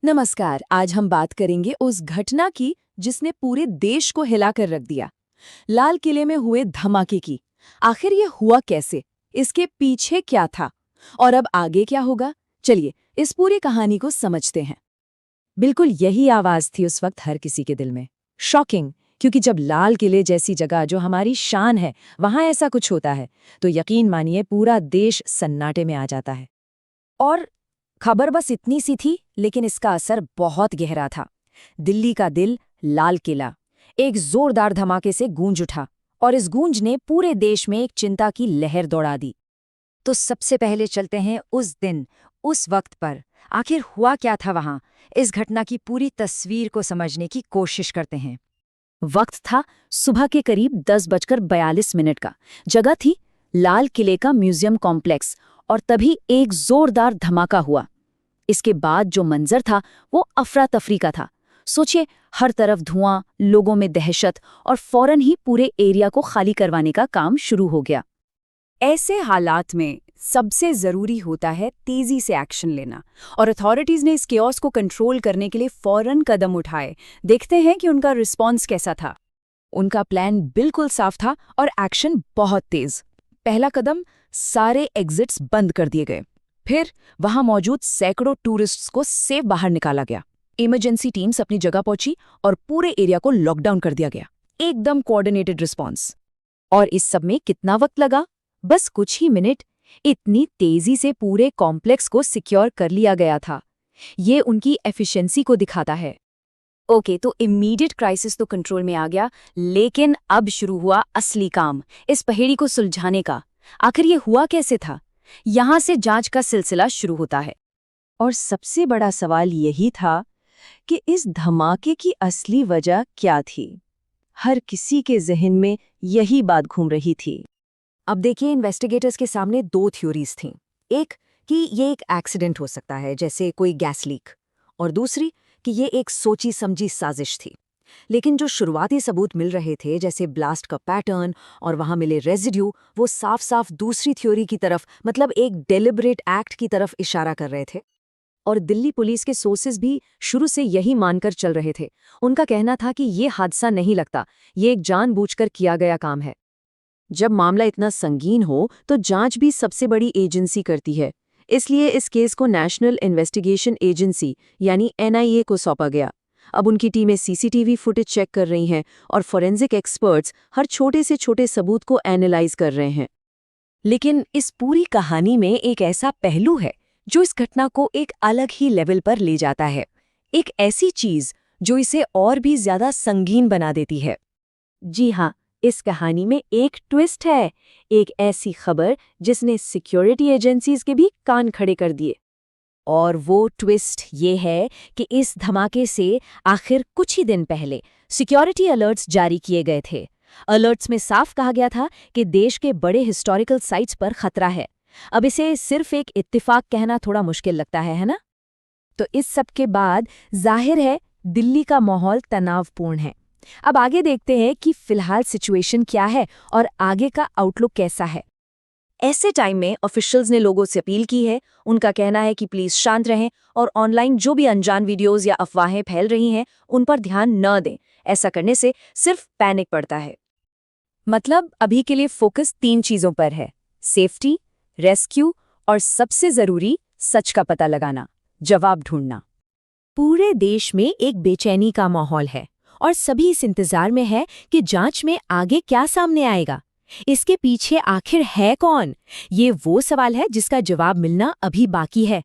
नमस्कार। आज हम बात करेंगे उस घटना की जिसने पूरे देश को हिलाकर रख दिया। लाल किले में हुए धमाके की। आखिर ये हुआ कैसे? इसके पीछे क्या था? और अब आगे क्या होगा? चलिए इस पूरी कहानी को समझते हैं। बिल्कुल यही आवाज थी उस वक्त हर किसी के दिल में। शॉकिंग, क्योंकि जब लाल किले जैसी जगह जो हमारी शान है वहां ऐसा कुछ होता है तो यकीन मानिए पूरा देश सन्नाटे में आ जाता है। और खबर बस इतनी सी थी, लेकिन इसका असर बहुत गहरा था। दिल्ली का दिल, लाल किला, एक जोरदार धमाके से गूंज उठा और इस गूंज ने पूरे देश में एक चिंता की लहर दौड़ा दी। तो सबसे पहले चलते हैं उस दिन, उस वक्त पर। आखिर हुआ क्या था वहां? इस घटना की पूरी तस्वीर को समझने की कोशिश करते हैं। वक्त था सुबह के करीब 10:42 का। जगह थी लाल किले का म्यूजियम कॉम्प्लेक्स। और तभी एक जोरदार धमाका हुआ। इसके बाद जो मंजर था वो अफरा तफरी का था। सोचिए, हर तरफ धुआं, लोगों में दहशत, और फौरन ही पूरे एरिया को खाली करवाने का काम शुरू हो गया। ऐसे हालात में सबसे जरूरी होता है तेजी से एक्शन लेना, और अथॉरिटीज ने इस केओस को कंट्रोल करने के लिए फौरन कदम उठाए। देखते हैं कि उनका रिस्पॉन्स कैसा था। उनका प्लान बिल्कुल साफ था और एक्शन बहुत तेज। पहला कदम, सारे एग्जिट्स बंद कर दिए गए। फिर वहां मौजूद सैकड़ों टूरिस्ट्स को सेफ बाहर निकाला गया। इमरजेंसी टीम्स अपनी जगह पहुंची और पूरे एरिया को लॉकडाउन कर दिया गया। एकदम कोऑर्डिनेटेड रिस्पॉन्स। और इस सब में कितना वक्त लगा? बस कुछ ही मिनट। इतनी तेजी से पूरे कॉम्प्लेक्स को सिक्योर कर लिया गया था। ये उनकी एफिशिएंसी को दिखाता है। ओके, तो इमीडिएट क्राइसिस तो कंट्रोल में आ गया, लेकिन अब शुरू हुआ असली काम, इस पहेड़ी को सुलझाने का। आखिर ये हुआ कैसे था? यहां से जांच का सिलसिला शुरू होता है। और सबसे बड़ा सवाल यही था कि इस धमाके की असली वजह क्या थी। हर किसी के ज़हन में यही बात घूम रही थी। अब देखिए, इन्वेस्टिगेटर्स के सामने दो थ्योरीज थीं। एक कि ये एक एक्सीडेंट हो सकता है, जैसे कोई गैस लीक, और दूसरी कि ये एक सोची समझी साजिश थी। लेकिन जो शुरुआती सबूत मिल रहे थे, जैसे ब्लास्ट का पैटर्न और वहां मिले रेजिड्यू, वो साफ साफ दूसरी थ्योरी की तरफ, मतलब एक डेलिबरेट एक्ट की तरफ इशारा कर रहे थे। और दिल्ली पुलिस के सोर्सेज भी शुरू से यही मानकर चल रहे थे। उनका कहना था कि ये हादसा नहीं लगता, ये एक जानबूझकर किया गया काम है। जब मामला इतना संगीन हो तो जांच भी सबसे बड़ी एजेंसी करती है। इसलिए इस केस को नेशनल इन्वेस्टिगेशन एजेंसी यानी एनआईए को सौंपा गया। अब उनकी टीमें सीसीटीवी फुटेज चेक कर रही हैं और फॉरेंसिक एक्सपर्ट्स हर छोटे से छोटे सबूत को एनालाइज कर रहे हैं। लेकिन इस पूरी कहानी में एक ऐसा पहलू है जो इस घटना को एक अलग ही लेवल पर ले जाता है। एक ऐसी चीज जो इसे और भी ज्यादा संगीन बना देती है। जी हाँ, इस कहानी में एक ट्विस्ट है। एक ऐसी खबर जिसने सिक्योरिटी एजेंसीज के भी कान खड़े कर दिए। और वो ट्विस्ट ये है कि इस धमाके से आखिर कुछ ही दिन पहले सिक्योरिटी अलर्ट्स जारी किए गए थे। अलर्ट्स में साफ कहा गया था कि देश के बड़े हिस्टोरिकल साइट्स पर खतरा है। अब इसे सिर्फ एक इत्तेफाक कहना थोड़ा मुश्किल लगता है ना? तो इस सब के बाद जाहिर है दिल्ली का माहौल तनावपूर्ण है। अब आगे देखते हैं कि फिलहाल सिचुएशन क्या है और आगे का आउटलुक कैसा है। ऐसे टाइम में ऑफिशियल्स ने लोगों से अपील की है। उनका कहना है कि प्लीज शांत रहें और ऑनलाइन जो भी अनजान वीडियोस या अफवाहें फैल रही हैं उन पर ध्यान न दें। ऐसा करने से सिर्फ पैनिक पड़ता है। मतलब अभी के लिए फोकस 3 चीजों पर है: सेफ्टी, रेस्क्यू और सबसे जरूरी सच का पता लगाना, जवाब ढूंढना। पूरे देश में एक बेचैनी का माहौल है और सभी इस इंतजार में है कि जांच में आगे क्या सामने आएगा। इसके पीछे आखिर है कौन? ये वो सवाल है जिसका जवाब मिलना अभी बाकी है।